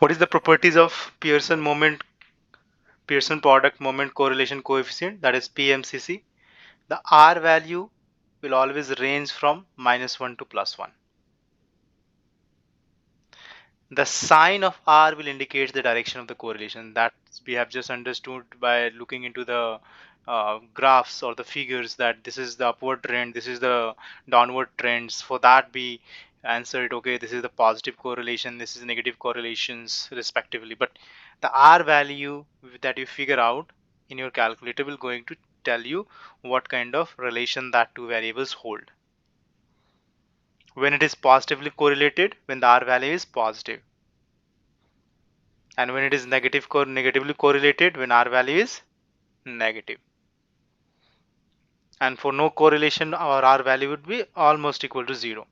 What is the properties of Pearson product moment correlation coefficient, that is PMCC? The R value will always range from -1 to +1. The sign of R will indicate the direction of the correlation. That we have just understood by looking into the graphs or the figures, that this is the upward trend, this is the downward trends. For that we answered, okay, this is the positive correlation, this is negative correlations respectively. But the R value that you figure out in your calculator will going to tell you what kind of relation that two variables hold. When it is positively correlated, when the R value is positive, and when it is negatively correlated, when R value is negative. And for no correlation, our R value would be almost equal to 0.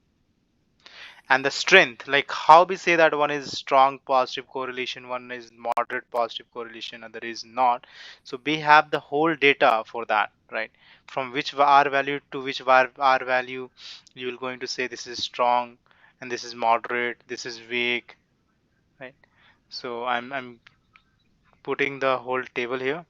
And the strength, like how we say that one is strong positive correlation, one is moderate positive correlation, other is not. So we have the whole data for that, right? From which R value to which R value you will going to say this is strong and this is moderate, this is weak, right? So I'm putting the whole table here.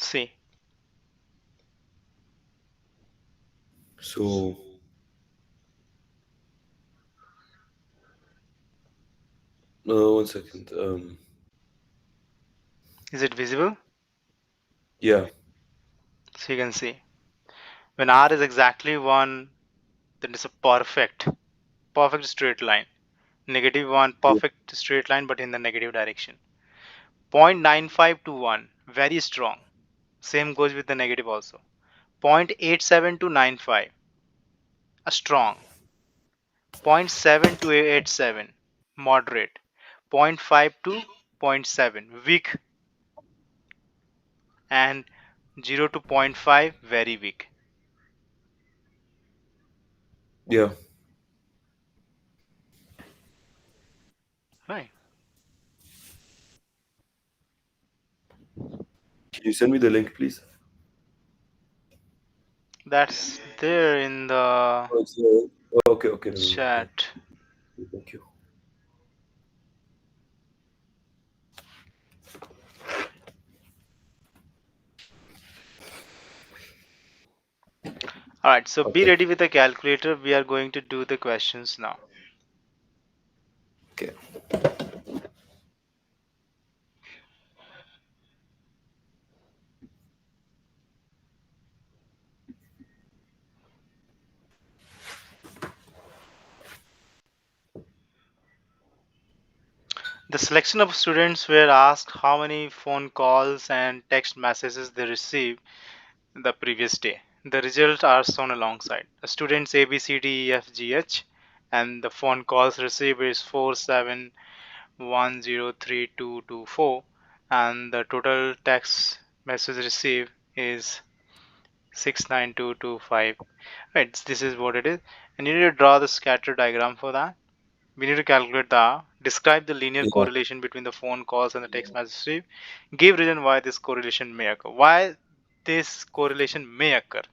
See. So, 1 second. Is it visible? Yeah, So you can see when R is exactly 1, then it's a perfect straight line. -1, yeah, perfect straight line, but in the negative direction. 0.95 to 1, very strong. Same goes with the negative also. 0.87 to 95, a strong. 0.7 to 87, moderate. 0.5 to zero point 0.7, weak. And 0 to 0.5, very weak. yeah. Right. Can you send me the link, please? That's there in the Oh, okay, okay, never mind. Yeah, chat. thank you. Alright, so be Okay, ready with the calculator. We are going to do the questions now. okay. The selection of students were asked how many phone calls and text messages they received the previous day. The results are shown alongside. The students A, B, C, D, E, F, G, H, and the phone calls received is 47103224, and the total text message received is 69225. Right, this is what it is. And you need to draw the scatter diagram for that. We need to describe the linear Yeah. correlation between the phone calls and the text message received. Give reason why this correlation may occur. Why this correlation may occur.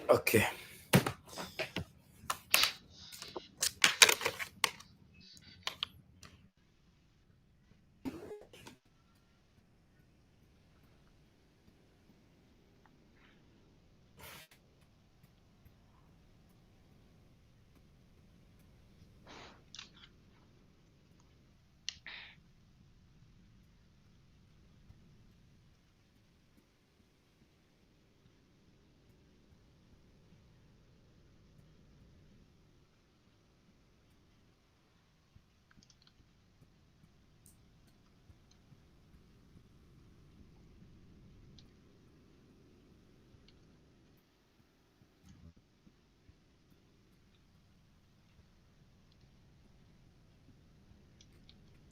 Okay.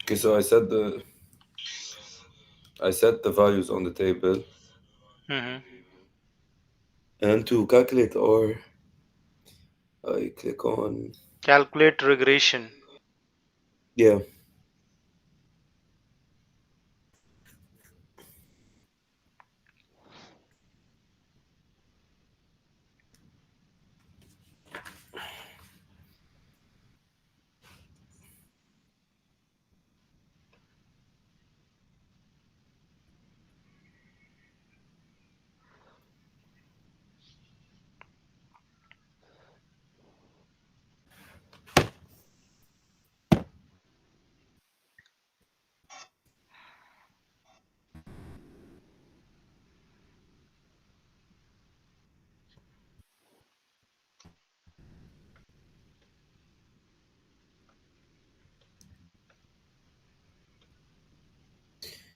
Okay, so I said the I set the values on the table, Hmm. and to calculate R, I click on, Calculate regression. yeah.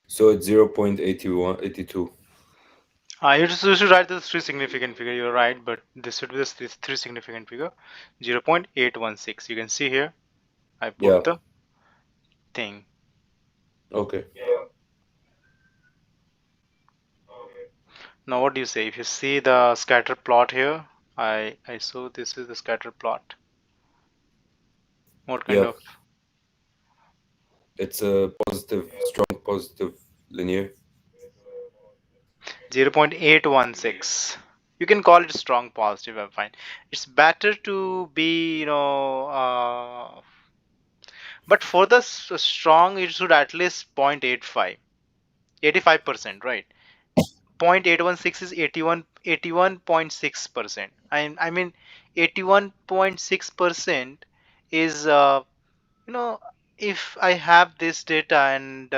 So it's 0.8182. You should write the three significant figure. You're right, but this should be the three significant figure. 0.816. You can see here. I put Yeah, the thing. okay. Now, what do you say? If you see the scatter plot here, I saw this is the scatter plot. What kind Yeah, of it's a positive, strong positive linear. 0.816? You can call it strong positive. I'm fine. It's better to be, but for the strong, it should at least 0.85, 85%, right? 0.816 is 81.6%. I mean 81.6% is if I have this data and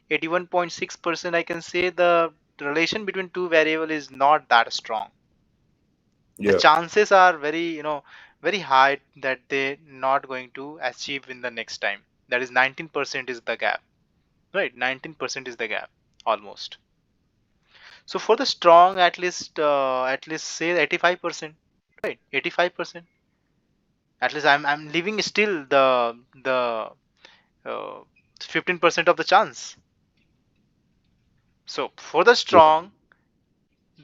81.6%, I can say the relation between two variable is not that strong. The Yeah, chances are very high that they not going to achieve in the next time. That is 19% is the gap, right? 19% is the gap almost. So for the strong, at least say 85%, right? 85%. At least I'm leaving still the 15% of the chance. So for the yeah, strong,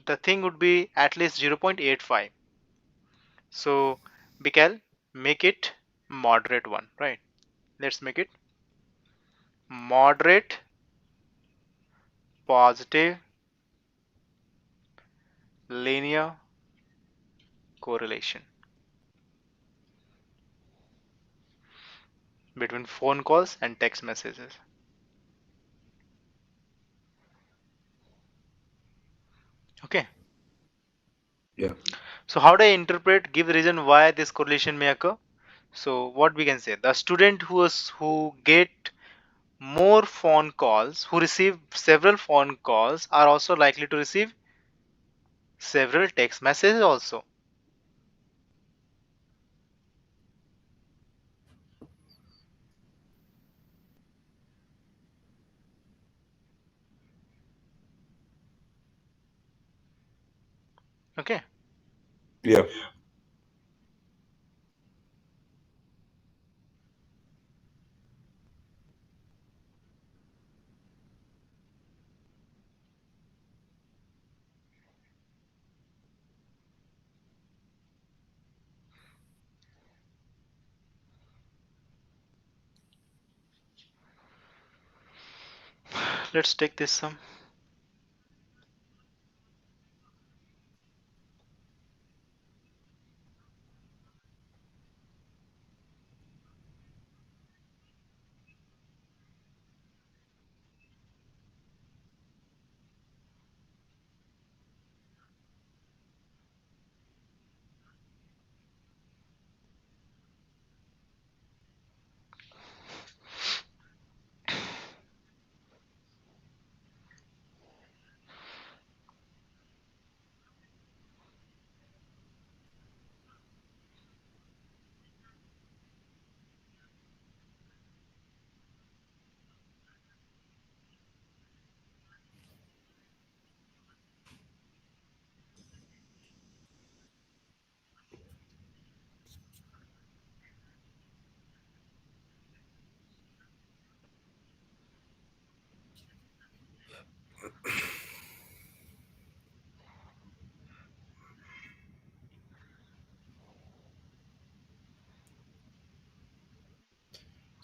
the thing would be at least 0.85. So Bikal, make it moderate one, right? Let's make it moderate positive linear correlation between phone calls and text messages. Okay. yeah. So how do I interpret give the reason why this correlation may occur? So what we can say, the student who get more phone calls, who receive several phone calls, are also likely to receive several text messages also. Okay. Yeah. Let's take this some.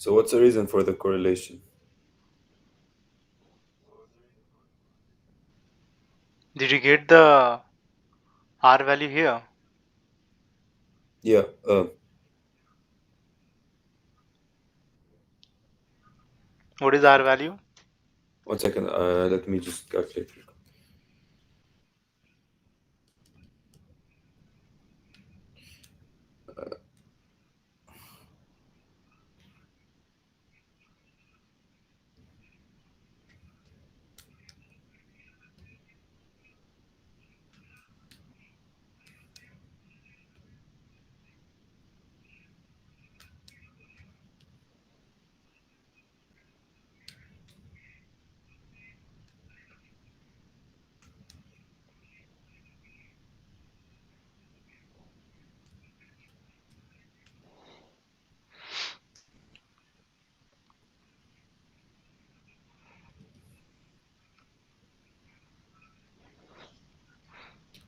So what's the reason for the correlation? Did you get the R value here? Yeah. What is R value? 1 second. Let me just calculate.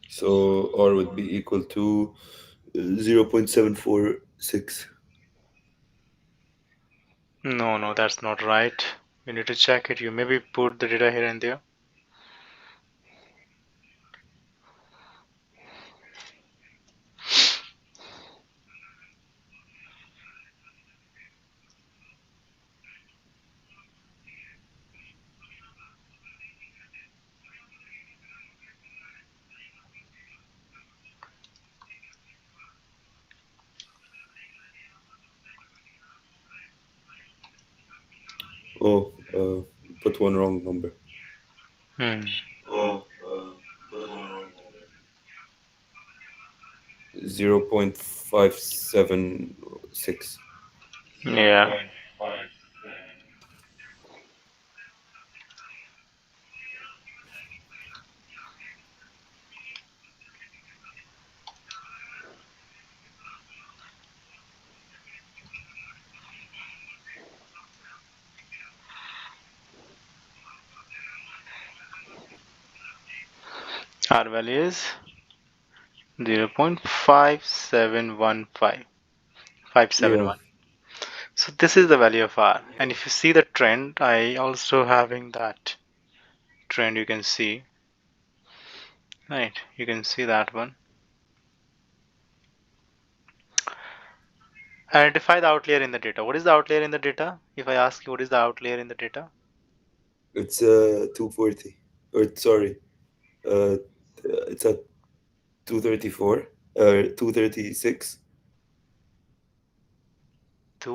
So R would be equal to 0.746. No, no, that's not right. You need to check it. You maybe put the data here and there. Oh, put one wrong number. Hmm. Oh, put one wrong number. 0.576. Yeah. 0.5. R value is 0.5715. Yeah, 571. So this is the value of R. And if you see the trend, I also having that trend you can see. Right, you can see that one. Identify the outlier in the data. What is the outlier in the data? If I ask you what is the outlier in the data? it's 240. Or sorry, it's at 234 or 236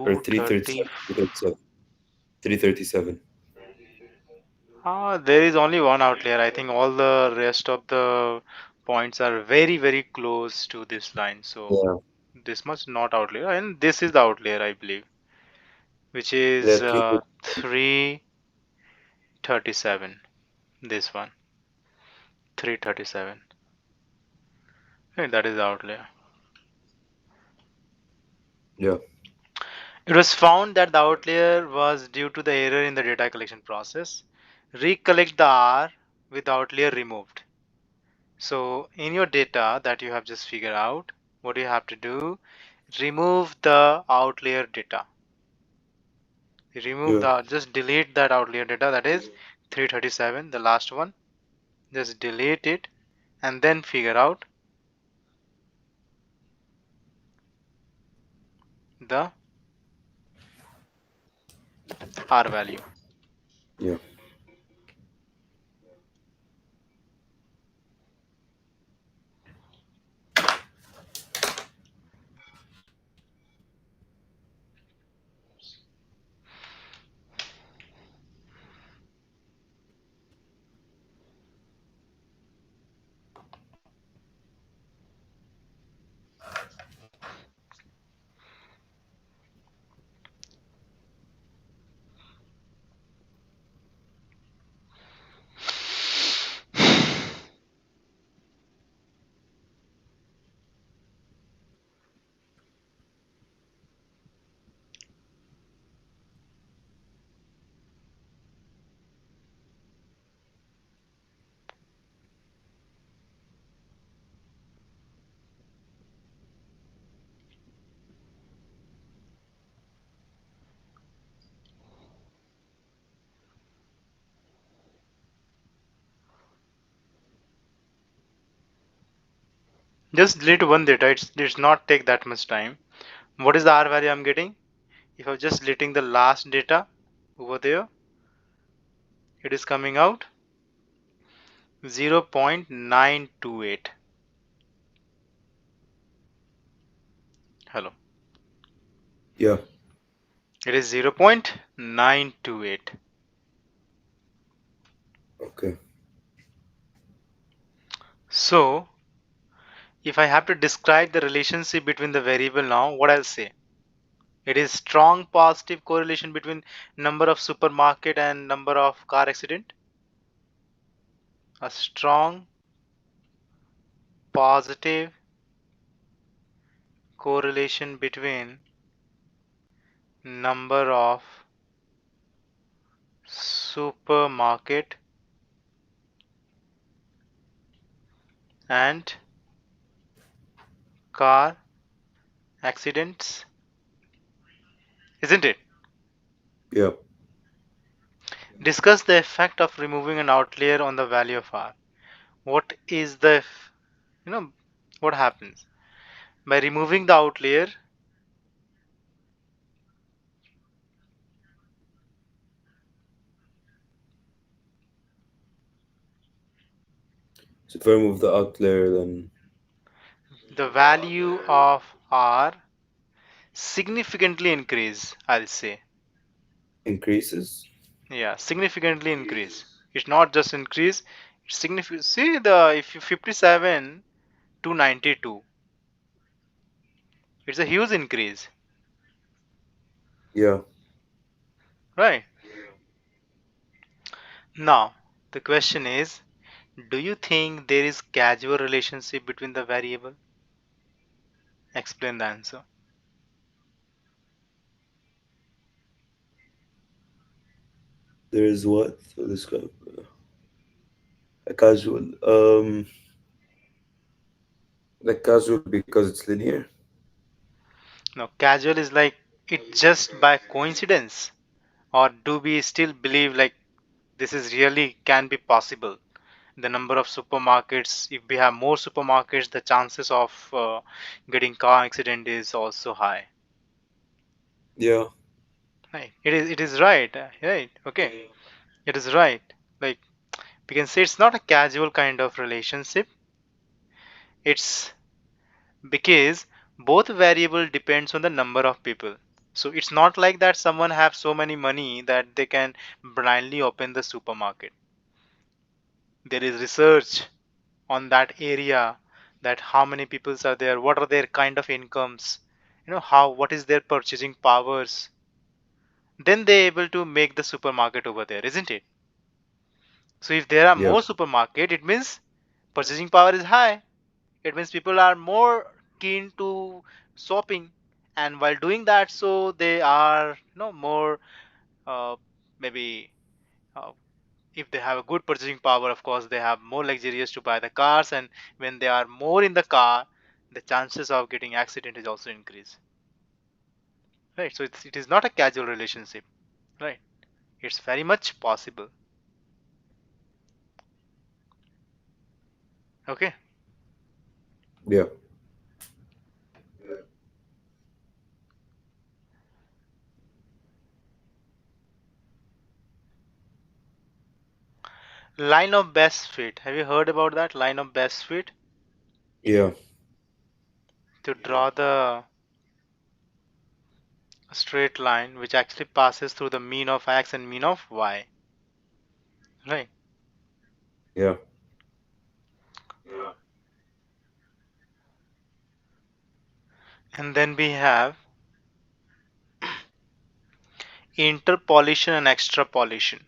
or 230. 337. 337. There is only one outlier. I think all the rest of the points are very, very close to this line. So Yeah, this must not outlier. And this is the outlier, I believe, which yeah, is 337. 337. This one, 337. Right, that is the outlier. Yeah, It was found that the outlier was due to the error in the data collection process. Recollect the R with outlier removed. So in your data that you have just figured out, what you have to do, remove the outlier data. Remove yeah, the, just delete that outlier data, that is 337, the last one. Just delete it and then figure out the R value. yeah. Just delete one data. It's not take that much time. What is the R value I'm getting? If I'm just deleting the last data over there, it is coming out 0.928. Hello. Yeah. It is 0.928. Okay. So if I have to describe the relationship between the variable now, what I'll say? It is strong positive correlation between number of supermarket and number of car accident. A strong positive correlation between number of supermarket and car accidents, isn't it? Yeah. Discuss the effect of removing an outlier on the value of R. What is the, you know, what happens? By removing the outlier, So if I remove the outlier, then the value of R significantly increase, I'll say. increases. Yeah, significantly increase. It's not just increase, it's significant. See the if you 57 to 92, it's a huge increase, Yeah. right? Now, the question is, do you think there is causal relationship between the variable? Explain the answer. There is what? So this kind of a casual. Like casual because it's linear. Now, causal is like it just by coincidence, or do we still believe like this is really can be possible? The number of supermarkets, if we have more supermarkets, the chances of getting car accident is also high. Yeah. Right, it is right, right, okay, it is right. Like we can say it's not a casual kind of relationship. It's because both variable depends on the number of people. So it's not like that someone have so many money that they can blindly open the supermarket. There is research on that area, that how many peoples are there, what are their kind of incomes, how what is their purchasing powers, then they able to make the supermarket over there, isn't it? So if there are Yeah. more supermarket, it means purchasing power is high. It means people are more keen to shopping, and while doing that, so they are more uh, maybe uh, if they have a good purchasing power, of course they have more luxurious to buy the cars, and when they are more in the car, the chances of getting accident is also increase, right? So it is not a casual relationship, right? It's very much possible. Okay. Yeah. Line of best fit, have you heard about that line of best fit? Yeah. To draw the straight line which actually passes through the mean of x and mean of y, right? Yeah. And then we have interpolation and extrapolation.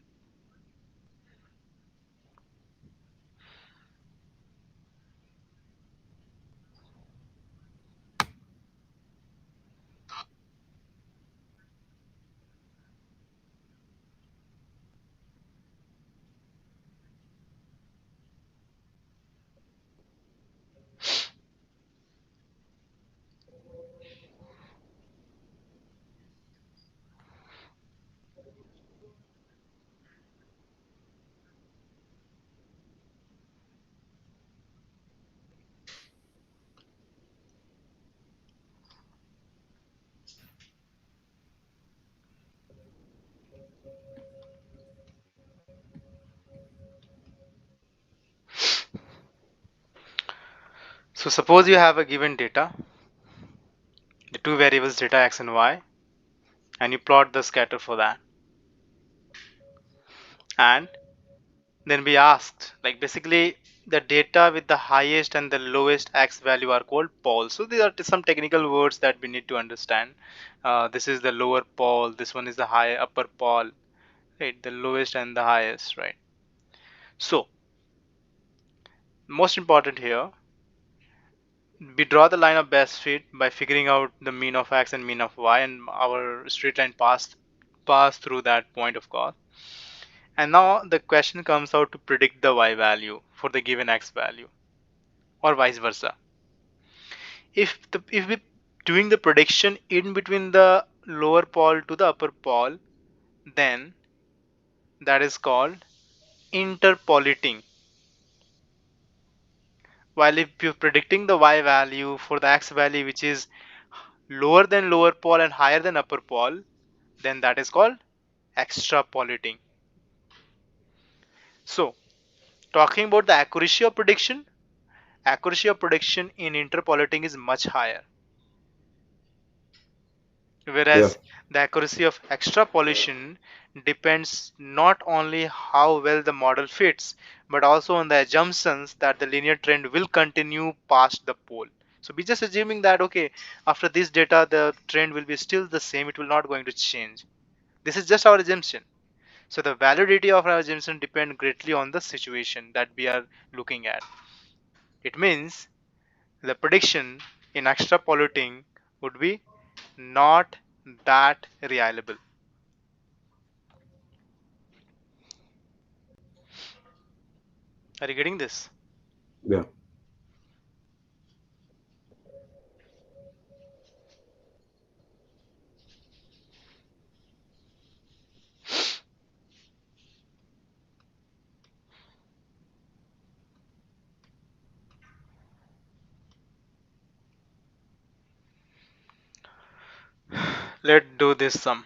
So suppose you have a given data, the two variables data x and y, and you plot the scatter for that. And then we asked, like basically the data with the highest and the lowest x value are called poles. So these are some technical words that we need to understand. This is the lower pole, this one is the high upper pole, right? The lowest and the highest, right? So most important here, we draw the line of best fit by figuring out the mean of x and mean of y, and our straight line pass through that point of course. And now the question comes out to predict the y value for the given x value, or vice versa. If we doing the prediction in between the lower pole to the upper pole, then that is called interpolating. While if you're predicting the y value for the x value which is lower than lower pole and higher than upper pole, then that is called extrapolating. So talking about the accuracy of prediction in interpolating is much higher, Yeah. whereas the accuracy of extrapolation depends not only how well the model fits, but also on the assumptions that the linear trend will continue past the pole. So we're just assuming that okay, after this data the trend will be still the same, it will not going to change. This is just our assumption. So the validity of our assumption depend greatly on the situation that we are looking at. It means the prediction in extrapolating would be not that reliable. Are you getting this? Yeah. Let's do this sum.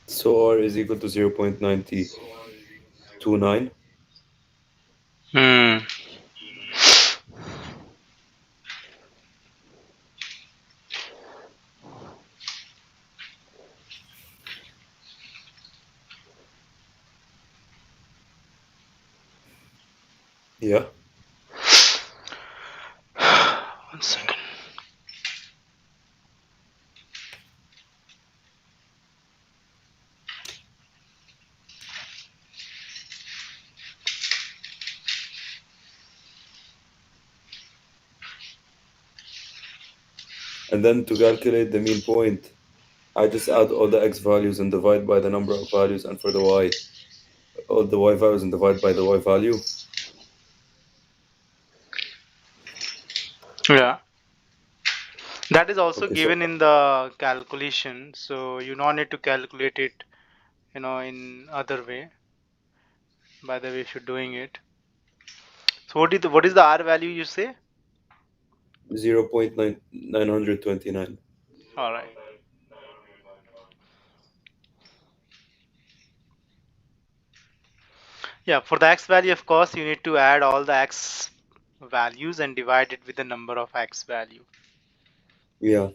So R is equal to 0.9029. Hmm. Yeah. One second. And then to calculate the mean point, I just add all the x values and divide by the number of values, and for the y, all the y values and divide by the y value. Yeah. That is also Okay, so given in the calculation, so you don't need to calculate it, in other way. By the way, if you're doing it. So what is the R value you say? 0.929. All right. Yeah, for the X value, of course, you need to add all the X values and divide it with the number of X value, Yeah.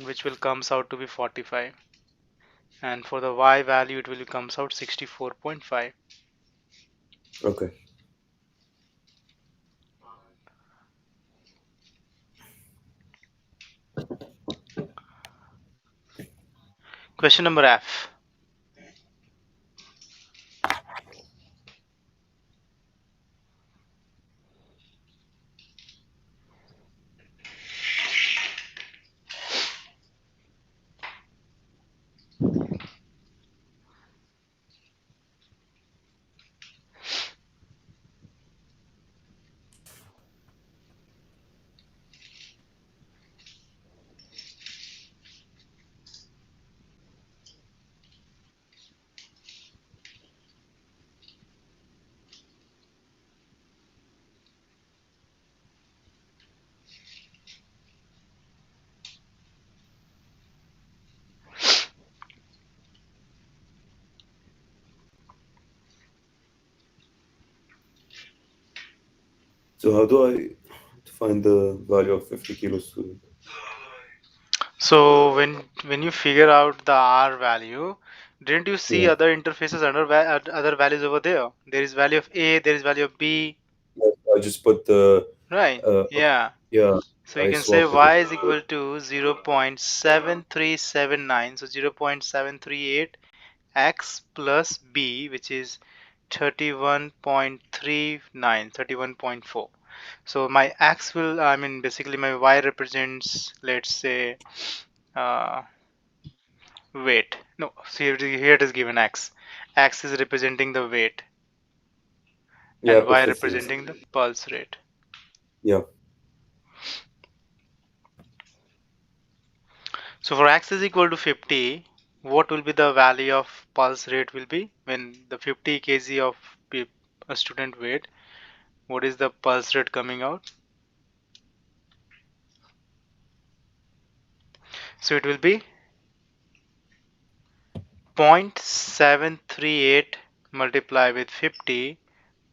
which will comes out to be 45. And for the Y value, it will comes out 64.5. Okay. Question number F. So how do I find the value of 50 kilo student? So when you figure out the R value, didn't you see Yeah. other interfaces under other values over there? There is value of A, there is value of B, Yes, I just put the right? okay. Yeah. Yeah, So you I can say swapped it with Y is equal to 0.7379. So 0.738 X plus B, which is 31.39, 31.4. So my X will, I mean, basically my Y represents, let's say, uh, weight. No, see here it is given X. X is representing the weight yeah, I and put Y 50. representing the pulse rate. Yeah. So for X is equal to 50, what will be the value of pulse rate will be when the 50 kg of a student weight? What is the pulse rate coming out? So it will be 0.738 multiplied with 50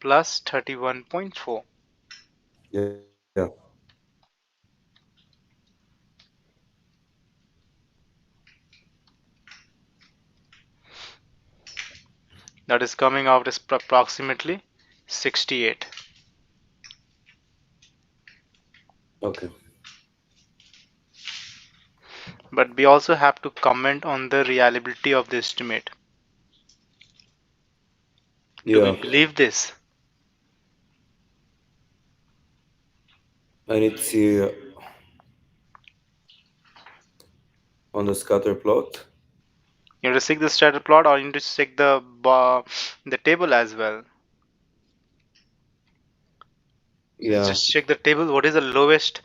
plus 31.4. Yeah. That is coming out as approximately 68. Okay. But we also have to comment on the reliability of the estimate. Do we Yeah. believe this? I need to see on the scatter plot. You need to check the scatter plot or you need to check the table as well. Yeah. Just check the table. What is the lowest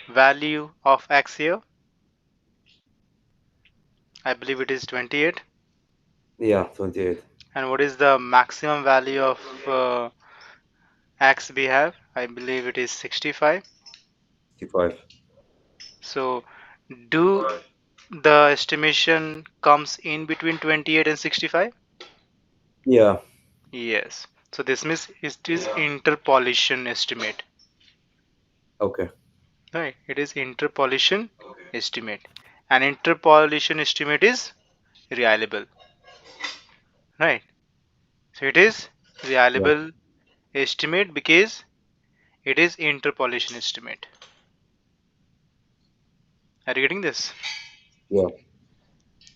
value of X here? I believe it is 28. Yeah, 28. And what is the maximum value of X we have? I believe it is 65. 65. So do The estimation comes in between 28 and 65. Yeah. Yes. So this means it is interpolation estimate. Okay. Right. It is interpolation estimate. And interpolation estimate is reliable. Right. So it is Yeah. reliable estimate because it is interpolation estimate. Are you getting this? Yeah.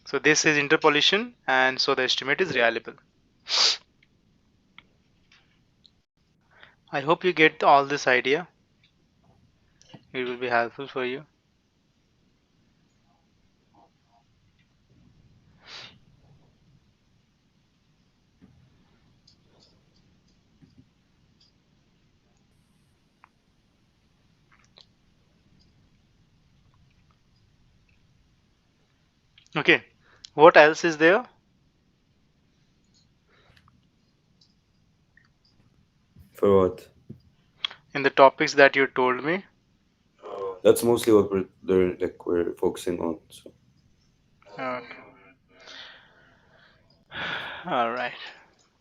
So this is interpolation and so the estimate is reliable. I hope you get all this idea. It will be helpful for you. Okay. What else is there For what? in the topics that you told me? That's mostly what we're focusing on. So Okay. All right.